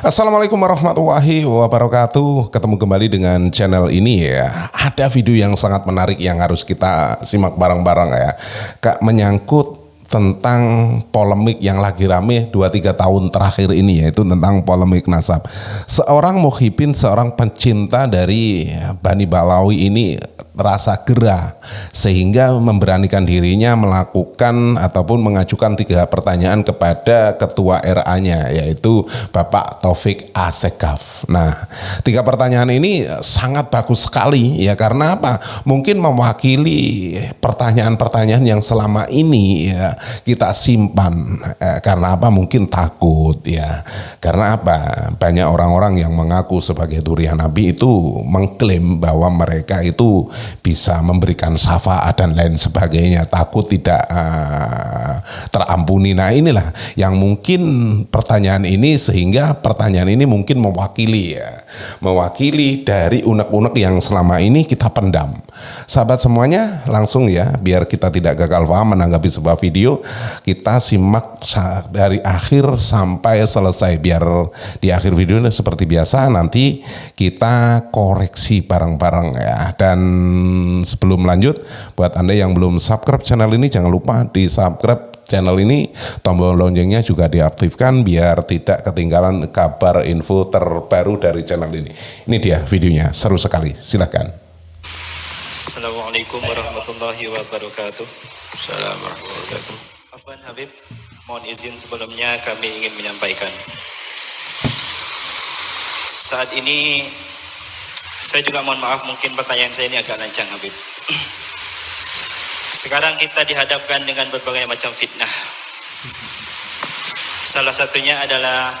Assalamualaikum warahmatullahi wabarakatuh. Ketemu kembali dengan channel ini ya. Ada video yang sangat menarik yang harus kita simak bareng-bareng ya. Kak, menyangkut tentang polemik yang lagi rame 2-3 tahun terakhir ini, yaitu tentang polemik nasab. Seorang muhibin, seorang pencinta dari Bani Balawi ini rasa gerah sehingga memberanikan dirinya melakukan ataupun mengajukan 3 pertanyaan kepada ketua RA-nya, yaitu Bapak Taufik Asegaf. Nah, 3 pertanyaan ini sangat bagus sekali ya, karena apa? Mungkin mewakili pertanyaan-pertanyaan yang selama ini ya kita simpan. Karena apa? Mungkin takut ya. Karena apa? Banyak orang-orang yang mengaku sebagai durian Nabi itu mengklaim bahwa mereka itu bisa memberikan syafaat dan lain sebagainya, takut tidak terampuni. Nah, inilah yang mungkin pertanyaan ini, sehingga pertanyaan ini mungkin mewakili dari unek-unek yang selama ini kita pendam. Sahabat semuanya, langsung ya, biar kita tidak gagal paham menanggapi sebuah video, kita simak dari akhir sampai selesai, biar di akhir video ini seperti biasa nanti kita koreksi bareng-bareng ya. Dan sebelum lanjut, buat Anda yang belum subscribe channel ini, jangan lupa di subscribe channel ini, tombol loncengnya juga diaktifkan biar tidak ketinggalan kabar info terbaru dari channel ini. Ini dia videonya, seru sekali, silakan. Assalamualaikum warahmatullahi wabarakatuh. Assalamualaikum warahmatullahi wabarakatuh. Afwan Habib, mohon izin sebelumnya kami ingin menyampaikan. Saat ini saya juga mohon maaf, mungkin pertanyaan saya ini agak lancang Habib. Sekarang kita dihadapkan dengan berbagai macam fitnah. Salah satunya adalah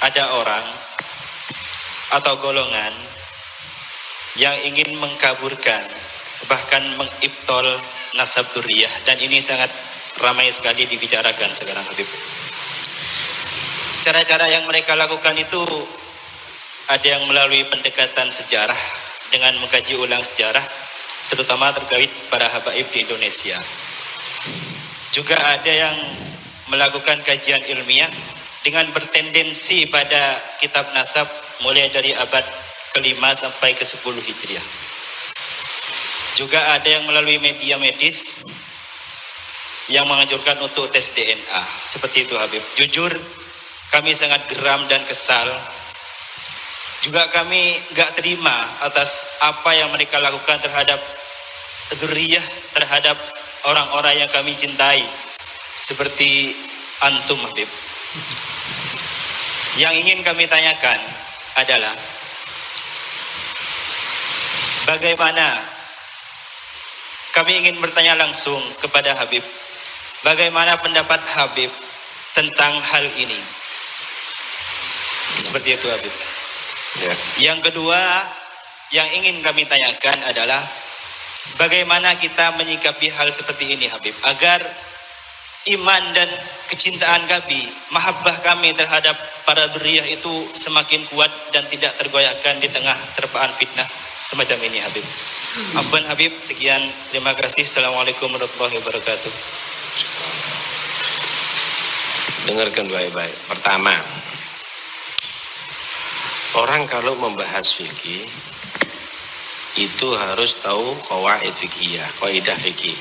ada orang atau golongan yang ingin mengkaburkan, bahkan mengibtol nasab dzurriyyah, dan ini sangat ramai sekali dibicarakan sekarang Habib. Cara-cara yang mereka lakukan itu ada yang melalui pendekatan sejarah dengan mengkaji ulang sejarah, terutama terkait para habaib di Indonesia. Juga ada yang melakukan kajian ilmiah dengan bertendensi pada kitab nasab mulai dari abad ke-5 sampai ke-10 Hijriah. Juga ada yang melalui media medis yang menganjurkan untuk tes DNA. Seperti itu Habib. Jujur, kami sangat geram dan kesal. Juga kami gak terima atas apa yang mereka lakukan terhadap dzurriyyah, terhadap orang-orang yang kami cintai, seperti antum Habib. Yang ingin kami tanyakan adalah bagaimana, kami ingin bertanya langsung kepada Habib, bagaimana pendapat Habib tentang hal ini? Seperti itu Habib. Ya. Yang kedua yang ingin kami tanyakan adalah bagaimana kita menyikapi hal seperti ini Habib, agar iman dan kecintaan kami, mahabbah kami terhadap para dzurriyyah itu semakin kuat dan tidak tergoyahkan di tengah terpaan fitnah semacam ini Habib. Afwan Habib, sekian, terima kasih. Assalamualaikum warahmatullahi wabarakatuh. Dengarkan baik-baik. Pertama, orang kalau membahas fikih itu harus tahu qawaid fikihiyah, kaidah fikih,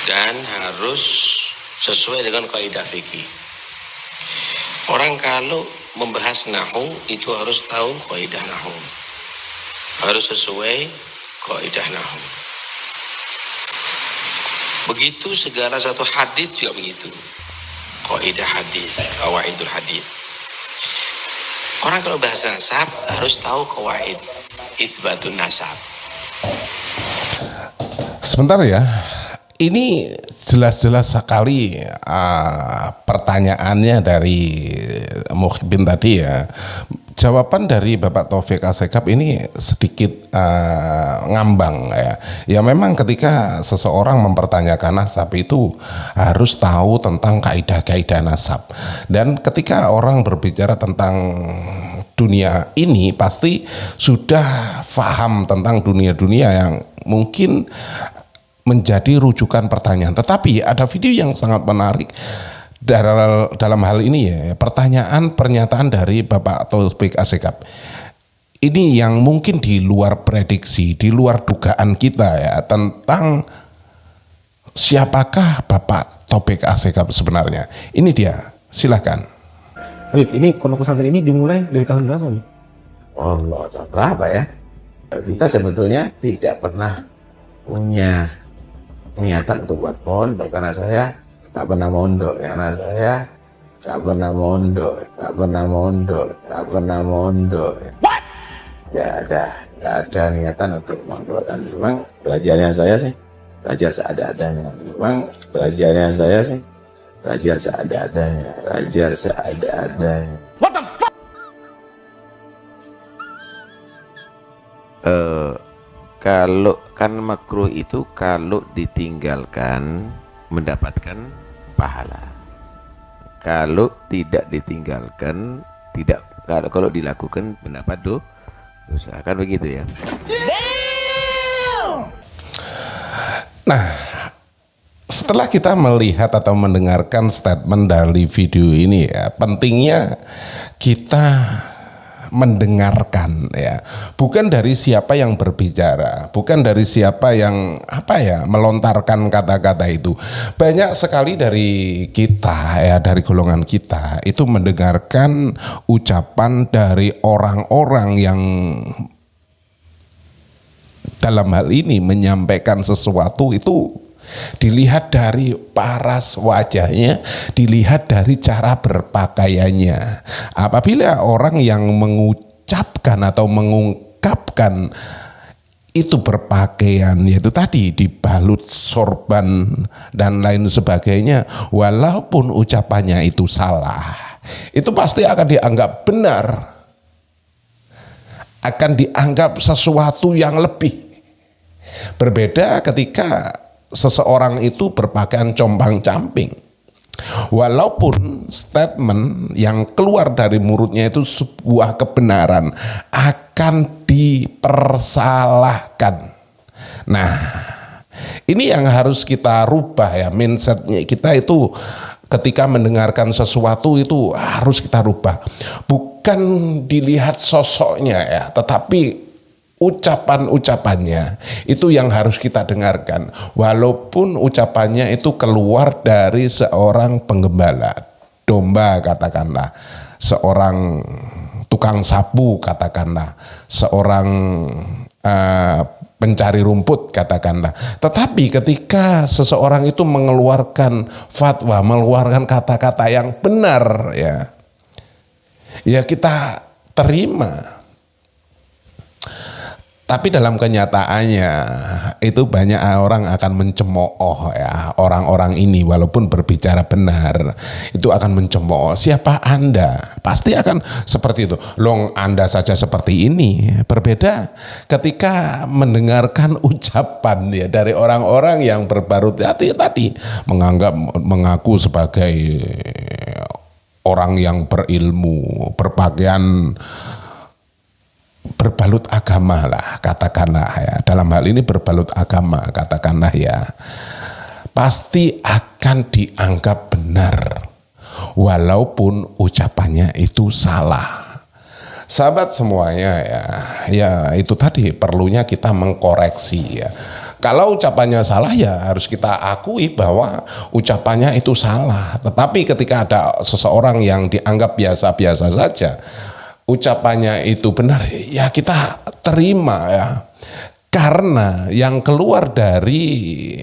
dan harus sesuai dengan kaidah fikih. Orang kalau membahas nahwu itu harus tahu kaidah nahwu, harus sesuai kaidah nahwu. Begitu segala satu hadis juga begitu, kaidah hadis, qawaidul hadis. Orang kalau bahas nasab harus tahu qawaid itsbatun nasab. Sebentar ya, ini jelas-jelas sekali pertanyaannya dari muhibin tadi ya. Jawaban dari Bapak Taufik Asegaf ini sedikit ngambang ya. Ya memang ketika seseorang mempertanyakan nasab itu harus tahu tentang kaidah-kaidah nasab. Dan ketika orang berbicara tentang dunia ini pasti sudah paham tentang dunia-dunia yang mungkin menjadi rujukan pertanyaan. Tetapi ada video yang sangat menarik dalam hal ini ya, pertanyaan pernyataan dari Bapak Taufik Asegaf ini yang mungkin di luar prediksi, di luar dugaan kita ya, tentang siapakah Bapak Taufik Asegaf sebenarnya. Ini dia, silakan. Habib, ini pondok pesantren ini dimulai dari tahun berapa nih? Allah, tahun berapa ya? Kita sebetulnya tidak pernah punya niatan untuk buat pondok, karena saya tak pernah mondok, karena saya tak pernah mondok, tak pernah mondok, tak pernah mondok. Gak ada niatan untuk mondok, dan memang belajarnya saya sih belajar seadanya. Memang belajarnya saya sih belajar seadanya, belajar seadanya. What the fuck? Kalau kan makruh itu kalau ditinggalkan mendapatkan pahala. Kalau tidak ditinggalkan tidak, kalau dilakukan mendapat dosa, kan begitu ya. Nah, setelah kita melihat atau mendengarkan statement dari video ini ya, pentingnya kita mendengarkan ya, bukan dari siapa yang berbicara, bukan dari siapa yang melontarkan kata-kata itu. Banyak sekali dari kita ya, dari golongan kita itu mendengarkan ucapan dari orang-orang yang dalam hal ini menyampaikan sesuatu itu dilihat dari paras wajahnya, dilihat dari cara berpakaiannya. Apabila orang yang mengucapkan atau mengungkapkan itu berpakaian, yaitu tadi dibalut sorban dan lain sebagainya, walaupun ucapannya itu salah, itu pasti akan dianggap benar, akan dianggap sesuatu yang lebih. Berbeda ketika seseorang itu berpakaian compang-camping, walaupun statement yang keluar dari mulutnya itu sebuah kebenaran, akan dipersalahkan. Nah, ini yang harus kita rubah ya, mindsetnya kita itu ketika mendengarkan sesuatu itu harus kita rubah. Bukan dilihat sosoknya ya, tetapi ucapan-ucapannya itu yang harus kita dengarkan, walaupun ucapannya itu keluar dari seorang penggembala domba katakanlah, seorang tukang sapu katakanlah, seorang pencari rumput katakanlah. Tetapi ketika seseorang itu mengeluarkan fatwa, mengeluarkan kata-kata yang benar ya kita terima. Tapi dalam kenyataannya itu banyak orang akan mencemooh ya, orang-orang ini walaupun berbicara benar itu akan mencemooh. Siapa Anda? Pasti akan seperti itu. Long Anda saja seperti ini. Berbeda ketika mendengarkan ucapan ya dari orang-orang yang berbarut hati tadi, mengaku sebagai orang yang berilmu, berpakaian berbalut agama lah katakanlah ya, dalam hal ini berbalut agama katakanlah ya, pasti akan dianggap benar walaupun ucapannya itu salah. Sahabat semuanya ya itu tadi perlunya kita mengkoreksi ya. Kalau ucapannya salah ya harus kita akui bahwa ucapannya itu salah. Tetapi ketika ada seseorang yang dianggap biasa-biasa saja, ucapannya itu benar, ya kita terima ya. Karena yang keluar dari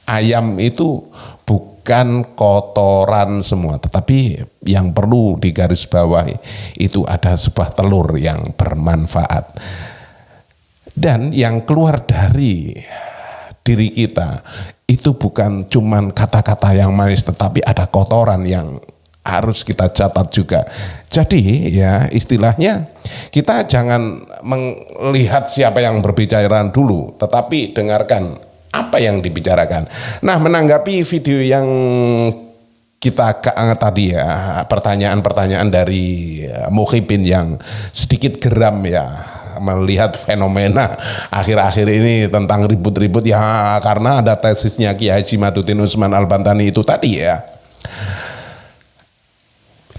ayam itu bukan kotoran semua, tetapi yang perlu digarisbawahi itu ada sebuah telur yang bermanfaat. Dan yang keluar dari diri kita itu bukan cuman kata-kata yang manis, tetapi ada kotoran yang harus kita catat juga. Jadi ya istilahnya kita jangan melihat siapa yang berbicara dulu, tetapi dengarkan apa yang dibicarakan. Nah, menanggapi video yang kita tadi ya, pertanyaan-pertanyaan dari Muhibin yang sedikit geram ya melihat fenomena akhir-akhir ini tentang ribut-ribut ya karena ada tesisnya Kiai Haji Madudin Usman Al-Bantani itu tadi ya.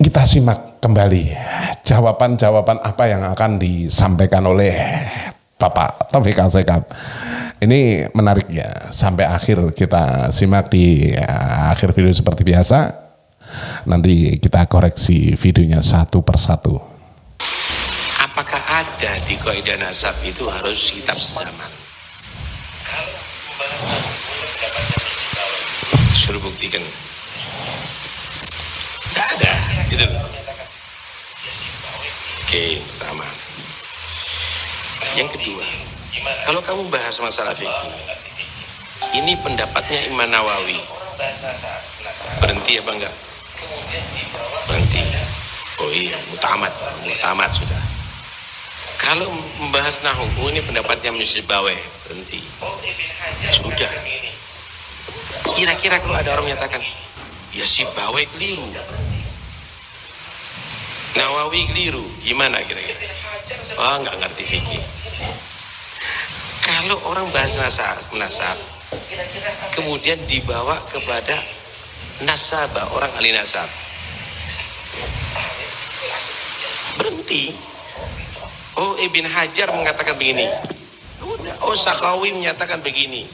Kita simak kembali jawaban-jawaban apa yang akan disampaikan oleh Bapak Taufik Asegaf. Ini menarik ya, sampai akhir kita simak di akhir video seperti biasa. Nanti kita koreksi videonya satu persatu. Apakah ada di kaidah nasab itu harus kitab sezaman? Suruh buktikan. Tidak ada, gitu. Oke, pertama. Yang kedua, kalau kamu bahas masalah fikih, ini pendapatnya Imam Nawawi. Berhenti apa enggak? Berhenti. Oh iya, mutamat sudah. Kalau membahas nahwu, ini pendapatnya Misbaweh. Berhenti. Sudah. Kira-kira kalau ada orang menyatakan, ya si Baweh keliru, Nawawi keliru, gimana kira-kira? Oh, nggak ngerti fikih. Kalau orang bahas nasab, kemudian dibawa kepada nasabah, orang ahli nasab, berhenti. Oh, Ibn Hajar mengatakan begini. Oh, Sakhawi menyatakan begini.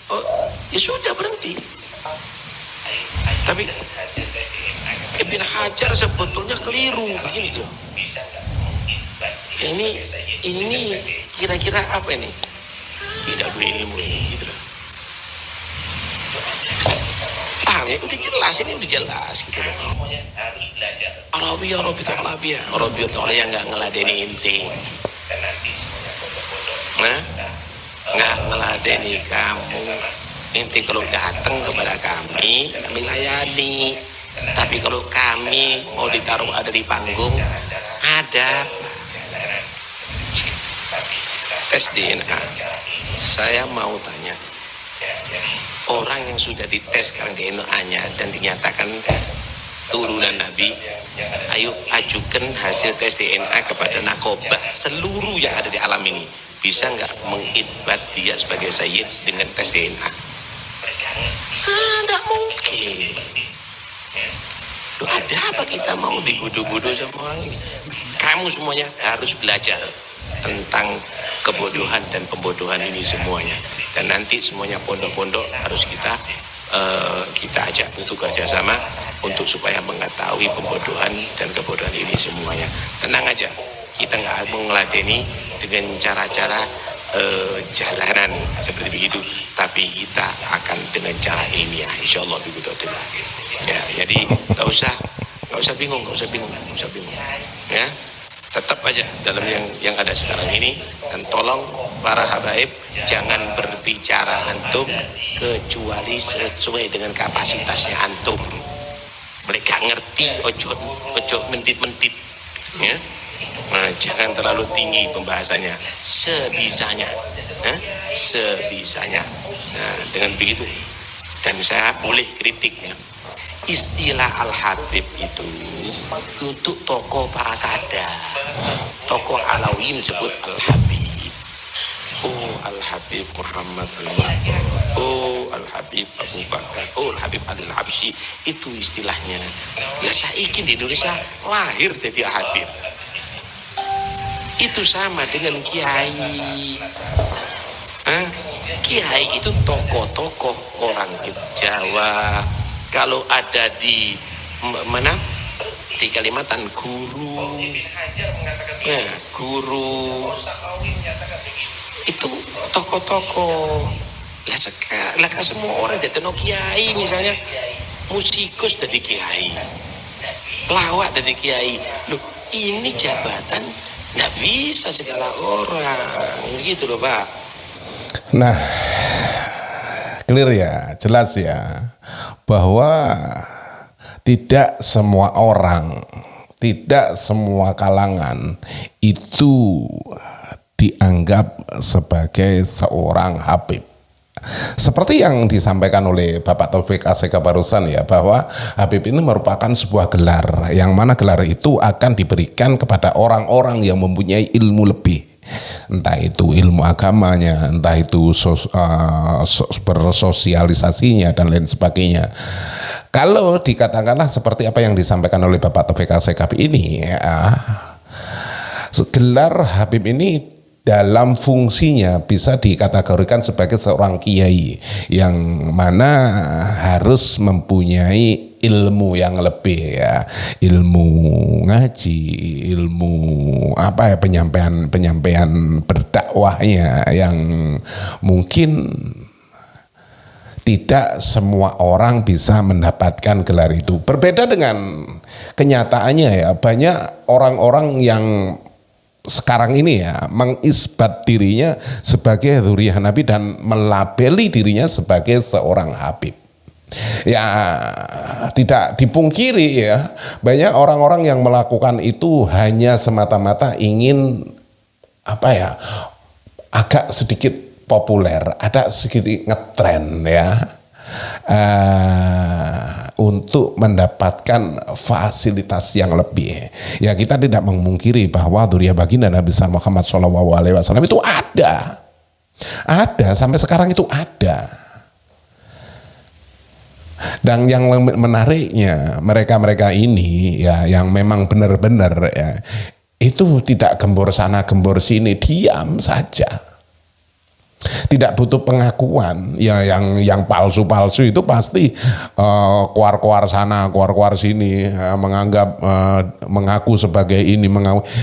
Oh, ya sudah, berhenti. Tapi Ibn Hajar sebetulnya keliru begini loh. Ini kira-kira apa ini? Tidak berilmu ini gitu loh. Paham ya? Udah jelas, ini udah jelas gitu loh. Arabi yang nggak ngeladeni inti. Nah, nggak ngeladeni kamu. Inti kalau datang kepada kami layani. Tapi kalau kami mau ditaruh ada di panggung, ada tes DNA. Saya mau tanya, orang yang sudah dites sekarang DNA-nya dan dinyatakan turunan Nabi, ayo ajukan hasil tes DNA kepada nakobah seluruh yang ada di alam ini. Bisa nggak mengikbat dia sebagai sayyid dengan tes DNA? Tidak mungkin. Loh, ada apa kita mau dibodoh-bodoh sama orang ini? Kamu semuanya harus belajar tentang kebodohan dan pembodohan ini semuanya. Dan nanti semuanya pondok-pondok harus kita ajak untuk kerjasama untuk supaya mengetahui pembodohan dan kebodohan ini semuanya. Tenang aja, kita nggak mau ngeladeni dengan cara-cara jalanan seperti begitu, tapi kita akan dengan cara ilmiah, insyaallah begitu. Ya, jadi nggak usah bingung, ya, tetap aja dalam yang ada sekarang ini. Dan tolong para habaib jangan berbicara antum kecuali sesuai dengan kapasitasnya antum. Mereka ngerti, ojo mentit-mentit, ya. Nah, jangan terlalu tinggi pembahasannya, sebisanya. Nah, dengan begitu, dan saya boleh kritiknya, istilah Al-Habib itu untuk tokoh para sadar, tokoh Alawiyyin sebut Al-Habib. Oh, Al-Habib Muhammad Al-Muqtar, oh Al-Habib Abu Bakar, oh Al-Habib Al-Habsyi, itu istilahnya. Ya saiki di Indonesia lahir jadi Habib. Itu sama dengan kiai. Kiai itu tokoh-tokoh orang Jawa. Kalau ada di mana? Di Kalimantan guru. Guru. Itu tokoh-tokoh. Lah semua orang jadi kiai, misalnya musikus jadi kiai. Pelawak jadi kiai. Loh, ini jabatan nggak bisa segala orang gitu loh, Pak. Nah, clear ya, jelas ya, bahwa tidak semua orang, tidak semua kalangan itu dianggap sebagai seorang Habib. Seperti yang disampaikan oleh Bapak Taufik Asegaf barusan ya, bahwa Habib ini merupakan sebuah gelar, yang mana gelar itu akan diberikan kepada orang-orang yang mempunyai ilmu lebih. entah itu ilmu agamanya, entah itu bersosialisasinya dan lain sebagainya. Kalau dikatakanlah seperti apa yang disampaikan oleh Bapak Taufik Asegaf ini, ya, gelar Habib ini dalam fungsinya bisa dikategorikan sebagai seorang kiai yang mana harus mempunyai ilmu yang lebih, ya, ilmu ngaji, ilmu apa ya, penyampaian berdakwahnya yang mungkin tidak semua orang bisa mendapatkan gelar itu. Berbeda dengan kenyataannya, ya, banyak orang-orang yang sekarang ini, ya, mengisbat dirinya sebagai dzurriyyah Nabi dan melabeli dirinya sebagai seorang Habib. Ya, tidak dipungkiri, ya, banyak orang-orang yang melakukan itu hanya semata-mata ingin apa ya, agak sedikit populer, ada sedikit ngetren, ya, untuk mendapatkan fasilitas yang lebih. Ya, kita tidak memungkiri bahwa dzurriyyah baginda Nabi Muhammad SAW itu ada sampai sekarang itu ada. Dan yang menariknya mereka ini, ya, yang memang benar-benar, ya, itu tidak gembor sana gembor sini, diam saja. Tidak butuh pengakuan, ya, yang palsu-palsu itu pasti keluar-keluar sana, keluar-keluar sini, menganggap mengaku sebagai ini,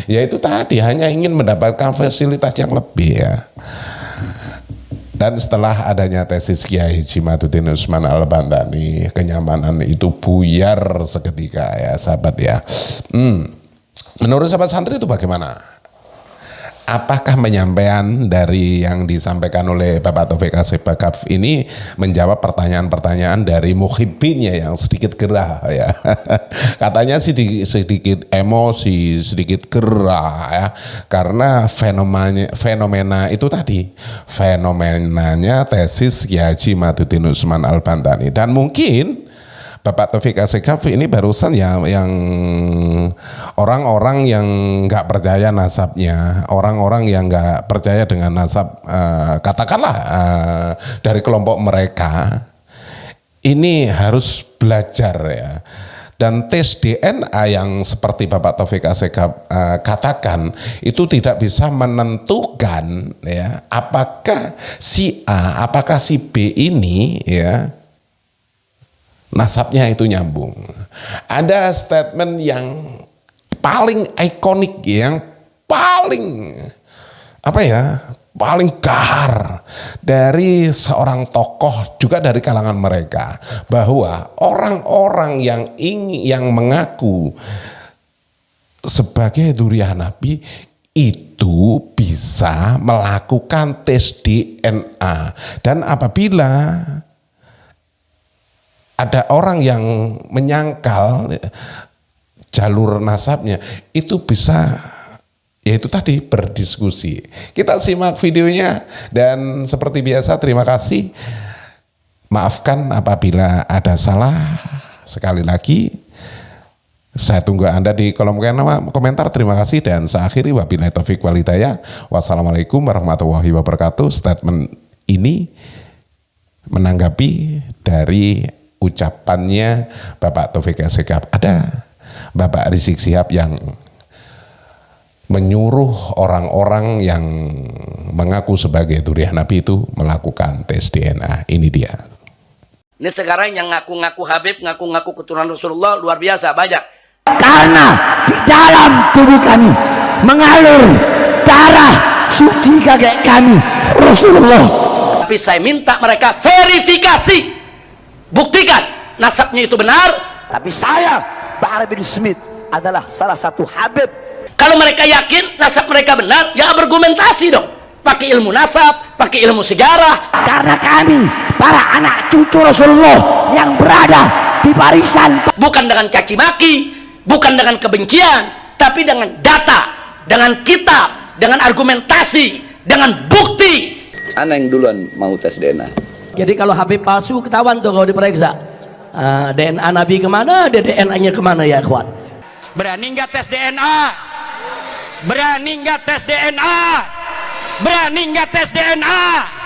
ya itu tadi hanya ingin mendapatkan fasilitas yang lebih, ya. Dan setelah adanya tesis Kiai Haji Madudin Usman Al-Bantani, kenyamanan itu buyar seketika, ya sahabat, ya. Menurut sahabat santri itu bagaimana? Apakah penyampaian dari yang disampaikan oleh Bapak Taufik Asegaf ini menjawab pertanyaan-pertanyaan dari muhibbinnya yang sedikit gerah, ya? Katanya sedikit emosi, sedikit gerah, ya, karena fenomena itu tadi, fenomenanya tesis Kiai Haji Madudin Usman Al-Bantani. Dan mungkin Bapak Taufik Asegaf ini barusan yang orang-orang yang nggak percaya nasabnya, orang-orang yang nggak percaya dengan nasab, katakanlah dari kelompok mereka, ini harus belajar, ya. Dan tes DNA yang seperti Bapak Taufik Asegaf katakan itu tidak bisa menentukan, ya, apakah si A, apakah si B ini, ya, nasabnya itu nyambung. Ada statement yang paling ikonik, yang paling apa ya, paling kahar dari seorang tokoh juga dari kalangan mereka, bahwa orang-orang yang mengaku sebagai dzurriyyah Nabi itu bisa melakukan tes DNA, dan apabila ada orang yang menyangkal jalur nasabnya, itu bisa, yaitu tadi, berdiskusi. Kita simak videonya, dan seperti biasa terima kasih. Maafkan apabila ada salah. Sekali lagi saya tunggu Anda di kolom komentar. Terima kasih, dan saya akhiri wabillahi taufik wal hidayah. Wassalamualaikum warahmatullahi wabarakatuh. Statement ini menanggapi dari ucapannya Bapak Taufik Asegaf. Ada Bapak Rizik Syihab yang menyuruh orang-orang yang mengaku sebagai dzurriyyah Nabi itu melakukan tes DNA. Ini dia. Ini sekarang yang ngaku-ngaku Habib, ngaku-ngaku keturunan Rasulullah luar biasa banyak. Karena di dalam tubuh kami mengalir darah suci kakek kami Rasulullah. Tapi saya minta mereka verifikasi, buktikan nasabnya itu benar. Tapi saya, Bahar bin Smith, adalah salah satu Habib. Kalau mereka yakin nasab mereka benar, ya argumentasi dong, pakai ilmu nasab, pakai ilmu sejarah. Karena kami para anak cucu Rasulullah yang berada di barisan, bukan dengan caci maki, bukan dengan kebencian, tapi dengan data, dengan kitab, dengan argumentasi, dengan bukti. Ana yang duluan mau tes DNA. Jadi kalau Habib palsu ketahuan tuh kalau diperiksa. DNA Nabi kemana, DNA-nya kemana, ya ikhwan? Berani nggak tes DNA? Berani nggak tes DNA? Berani nggak tes DNA?